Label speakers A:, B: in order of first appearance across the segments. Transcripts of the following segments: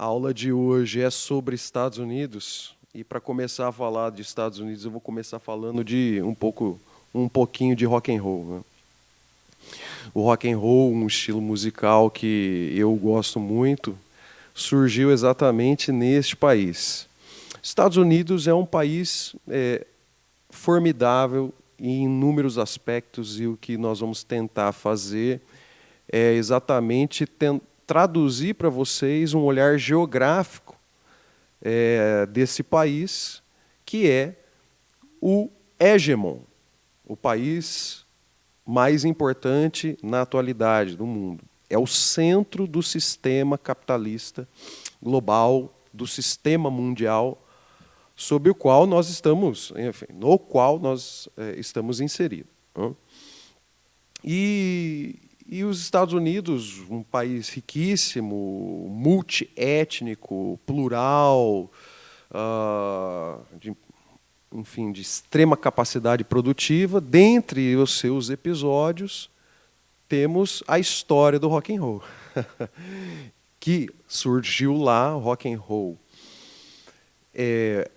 A: A aula de hoje é sobre Estados Unidos e para começar a falar de Estados Unidos eu vou começar falando de um pouquinho de rock and roll, né? O rock and roll, um estilo musical que eu gosto muito, surgiu exatamente neste país. Estados Unidos é um país formidável em inúmeros aspectos e o que nós vamos tentar fazer é exatamente traduzir para vocês um olhar geográfico desse país, que é o hegemon, o país mais importante na atualidade do mundo. É o centro do sistema capitalista global, do sistema mundial, sob o qual nós estamos, enfim, no qual nós estamos inseridos. E os Estados Unidos, um país riquíssimo, multiétnico, plural, enfim, de extrema capacidade produtiva, dentre os seus episódios, temos a história do rock and roll, que surgiu lá. O rock and roll é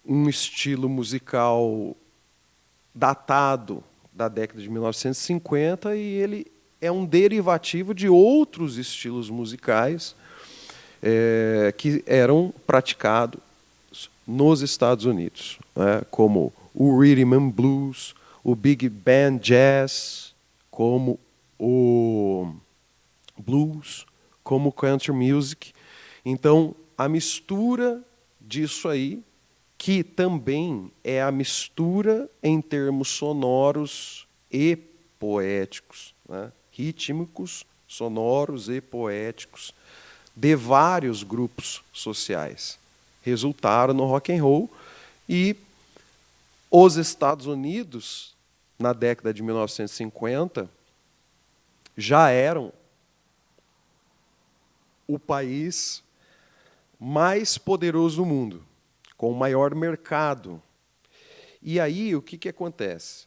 A: um estilo musical datado da década de 1950 e ele é um derivativo de outros estilos musicais que eram praticados nos Estados Unidos, né, como o Rhythm and Blues, o Big Band Jazz, como o blues, como o country music. Então, a mistura disso aí, que também é a mistura em termos sonoros e poéticos, né, rítmicos, sonoros e poéticos, de vários grupos sociais, resultaram no rock and roll. E os Estados Unidos, na década de 1950, já eram o país mais poderoso do mundo, com o maior mercado. E aí, o que acontece?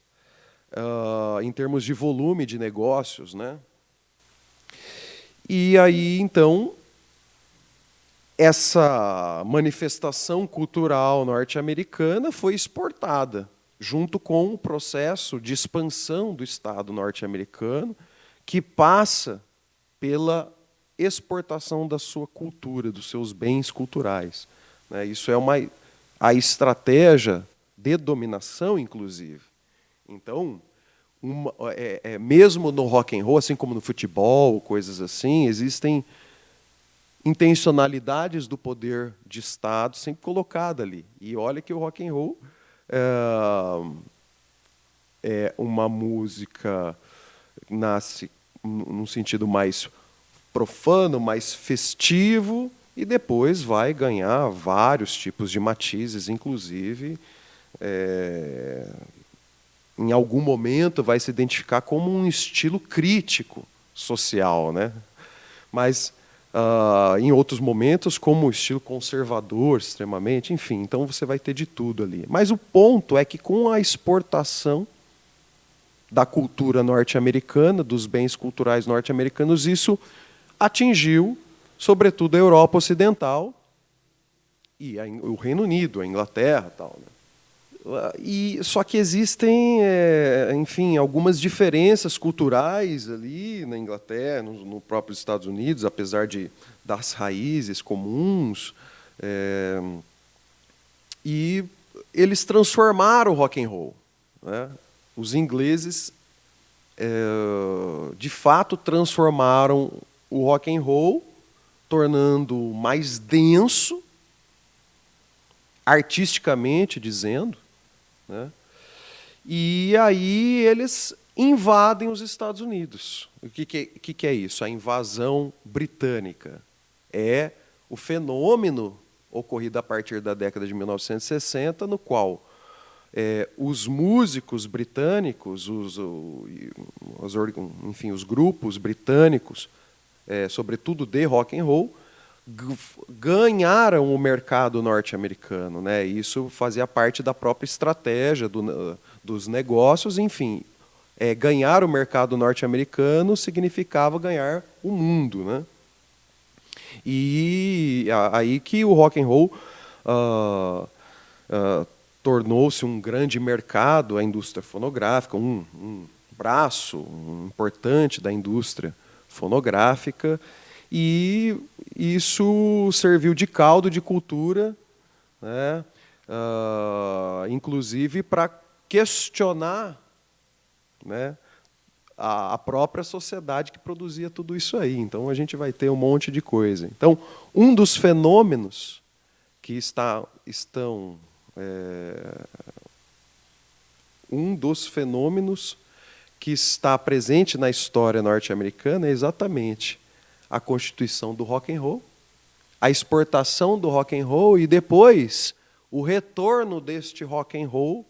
A: Em termos de volume de negócios, né? E aí, então, essa manifestação cultural norte-americana foi exportada, junto com o processo de expansão do Estado norte-americano, que passa pela exportação da sua cultura, dos seus bens culturais. Isso é a estratégia de dominação, inclusive. Então, mesmo no rock and roll, assim como no futebol, coisas assim, existem intencionalidades do poder de Estado sempre colocada ali. E olha que o rock and roll é uma música que nasce num sentido mais profano, mais festivo, e depois vai ganhar vários tipos de matizes, inclusive em algum momento vai se identificar como um estilo crítico social, né? Mas em outros momentos como um estilo conservador, extremamente, enfim, então você vai ter de tudo ali. Mas o ponto é que com a exportação da cultura norte-americana, dos bens culturais norte-americanos, isso atingiu, sobretudo, a Europa Ocidental e o Reino Unido, a Inglaterra, tal, né? Só que existem, enfim, algumas diferenças culturais ali na Inglaterra, no próprio Estados Unidos, apesar das raízes comuns. E eles transformaram o rock and roll, né? Os ingleses, de fato, transformaram o rock and roll, tornando mais denso, artisticamente dizendo, né? E aí eles invadem os Estados Unidos. O que é isso? A invasão britânica. É o fenômeno ocorrido a partir da década de 1960, no qual os músicos britânicos, enfim, os grupos britânicos, sobretudo de rock and roll, ganharam o mercado norte-americano, né? Isso fazia parte da própria estratégia dos negócios. Enfim, ganhar o mercado norte-americano significava ganhar o mundo, né? E aí que o rock and roll tornou-se um grande mercado, a indústria fonográfica, um braço importante da indústria fonográfica, e isso serviu de caldo de cultura, né, inclusive para questionar, né, a própria sociedade que produzia tudo isso aí. Então a gente vai ter um monte de coisa. Então, um dos fenômenos que está presente na história norte-americana é exatamente a constituição do rock and roll, a exportação do rock and roll e depois o retorno deste rock and roll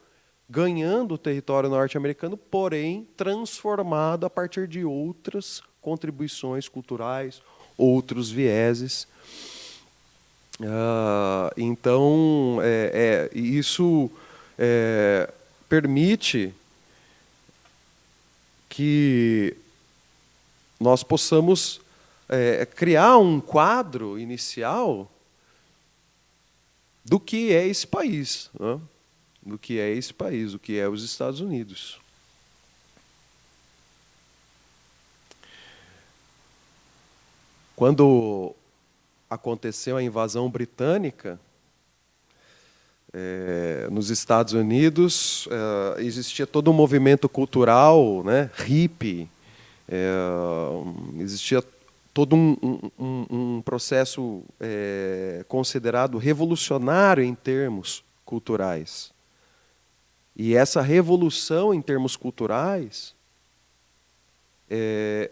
A: ganhando o território norte-americano, porém transformado a partir de outras contribuições culturais, outros vieses. Então, isso permite que nós possamos criar um quadro inicial do que é esse país, né? Do que é esse país, o que é os Estados Unidos. Quando aconteceu a invasão britânica, nos Estados Unidos, existia todo um movimento cultural, né, hippie, existia todo um processo considerado revolucionário em termos culturais. E essa revolução em termos culturais,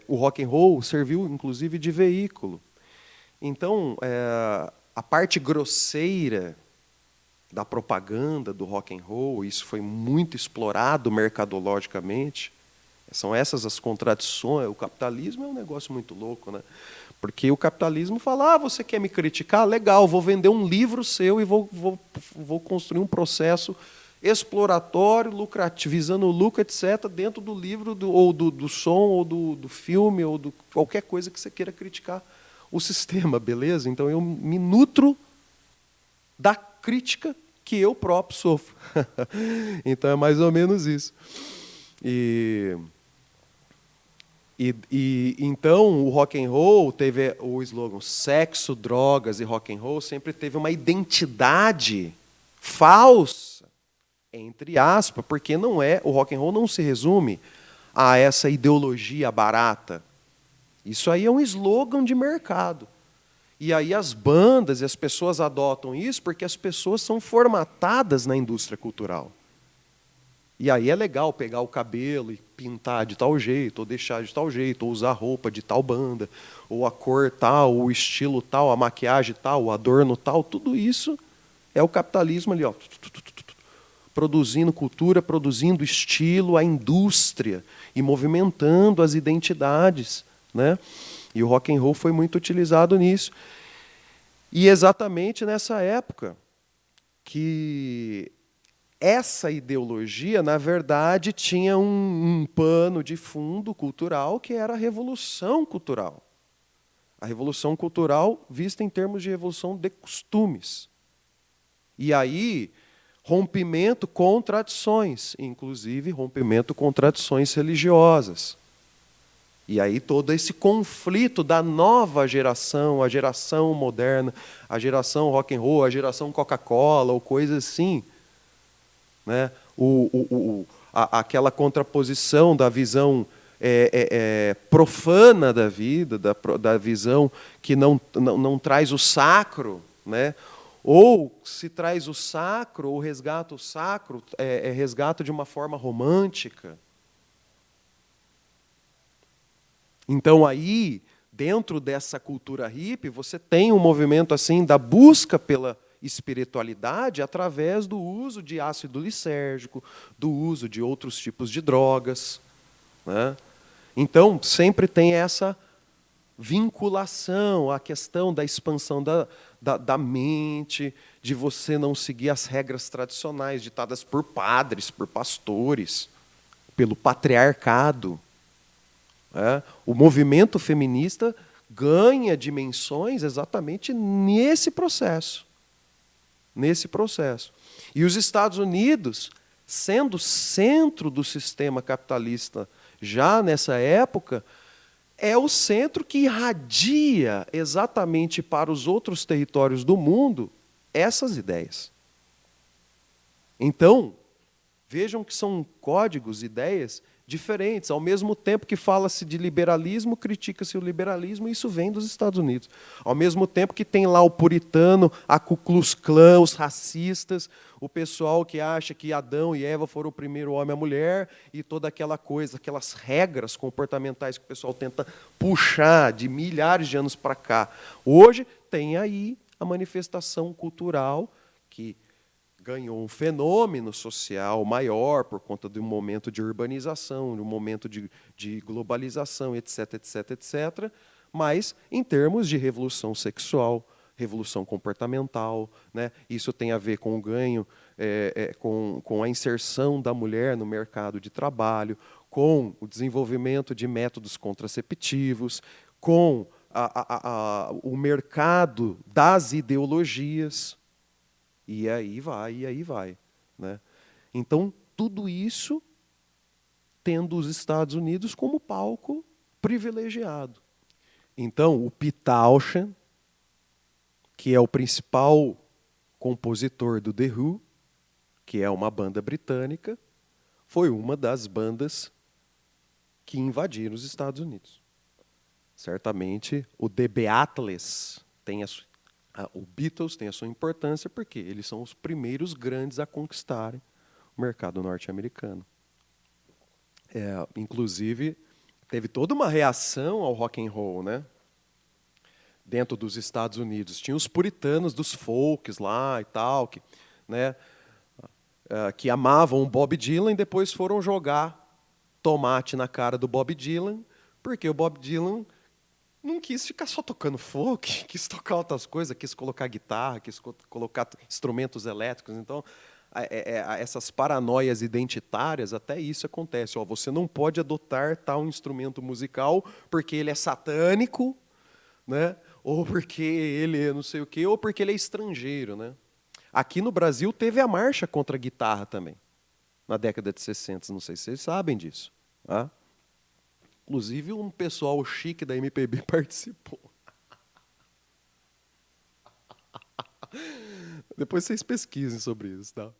A: o rock and roll serviu inclusive de veículo. Então, a parte grosseira da propaganda do rock and roll, isso foi muito explorado mercadologicamente. São essas as contradições. O capitalismo é um negócio muito louco, né? Porque o capitalismo fala: você quer me criticar? Legal, vou vender um livro seu e vou construir um processo exploratório, lucrativo, visando o lucro, etc., dentro do livro, ou do som, ou do filme, ou de qualquer coisa que você queira criticar o sistema, beleza? Então eu me nutro da crítica que eu próprio sofro. Então é mais ou menos isso. Então o rock and roll teve o slogan sexo, drogas e rock and roll, sempre teve uma identidade falsa, entre aspas, porque o rock and roll não se resume a essa ideologia barata. Isso aí é um slogan de mercado. E aí as bandas e as pessoas adotam isso porque as pessoas são formatadas na indústria cultural. E aí é legal pegar o cabelo e pintar de tal jeito, ou deixar de tal jeito, ou usar roupa de tal banda, ou a cor tal, o estilo tal, a maquiagem tal, o adorno tal. Tudo isso é o capitalismo ali, ó, produzindo cultura, produzindo estilo, a indústria, e movimentando as identidades, né? E o rock and roll foi muito utilizado nisso. E exatamente nessa época que essa ideologia, na verdade, tinha um pano de fundo cultural que era a Revolução Cultural. A Revolução Cultural vista em termos de revolução de costumes. E aí, rompimento com tradições, inclusive rompimento com tradições religiosas. E aí todo esse conflito da nova geração, a geração moderna, a geração rock and roll, a geração Coca-Cola, ou coisa assim, né? Aquela contraposição da visão profana da vida, da visão que não traz o sacro, né? Ou se traz o sacro, ou resgata o sacro, resgata de uma forma romântica. Então aí, dentro dessa cultura hippie, você tem um movimento assim da busca pela espiritualidade através do uso de ácido lisérgico, do uso de outros tipos de drogas, né? Então, sempre tem essa vinculação à questão da expansão da mente, de você não seguir as regras tradicionais ditadas por padres, por pastores, pelo patriarcado. O movimento feminista ganha dimensões exatamente nesse processo. Nesse processo. E os Estados Unidos, sendo centro do sistema capitalista já nessa época, é o centro que irradia exatamente para os outros territórios do mundo essas ideias. Então, vejam que são códigos, ideias diferentes. Ao mesmo tempo que fala-se de liberalismo, critica-se o liberalismo, e isso vem dos Estados Unidos. Ao mesmo tempo que tem lá o puritano, a Ku Klux Klan, os racistas, o pessoal que acha que Adão e Eva foram o primeiro homem e a mulher, e toda aquela coisa, aquelas regras comportamentais que o pessoal tenta puxar de milhares de anos para cá. Hoje tem aí a manifestação cultural que ganhou um fenômeno social maior por conta de um momento de urbanização, de um momento de globalização, etc., etc., etc., mas em termos de revolução sexual, revolução comportamental, né? Isso tem a ver com o ganho, com a inserção da mulher no mercado de trabalho, com o desenvolvimento de métodos contraceptivos, com o mercado das ideologias. E aí vai. Né? Então, tudo isso tendo os Estados Unidos como palco privilegiado. Então, o Pete Townshend, que é o principal compositor do The Who, que é uma banda britânica, foi uma das bandas que invadiram os Estados Unidos. Certamente, o The Beatles tem o Beatles tem a sua importância porque eles são os primeiros grandes a conquistarem o mercado norte-americano. Inclusive, teve toda uma reação ao rock and roll, né? Dentro dos Estados Unidos. Tinha os puritanos dos folks lá e tal, que amavam o Bob Dylan e depois foram jogar tomate na cara do Bob Dylan, porque o Bob Dylan não quis ficar só tocando folk, quis tocar outras coisas, quis colocar guitarra, quis colocar instrumentos elétricos. Então, essas paranoias identitárias, até isso acontece. Você não pode adotar tal instrumento musical porque ele é satânico, né? Ou porque ele é não sei o quê, ou porque ele é estrangeiro. Né? Aqui no Brasil teve a marcha contra a guitarra também, na década de 60. Não sei se vocês sabem disso. Tá? Inclusive, um pessoal chique da MPB participou. Depois vocês pesquisem sobre isso. Tá?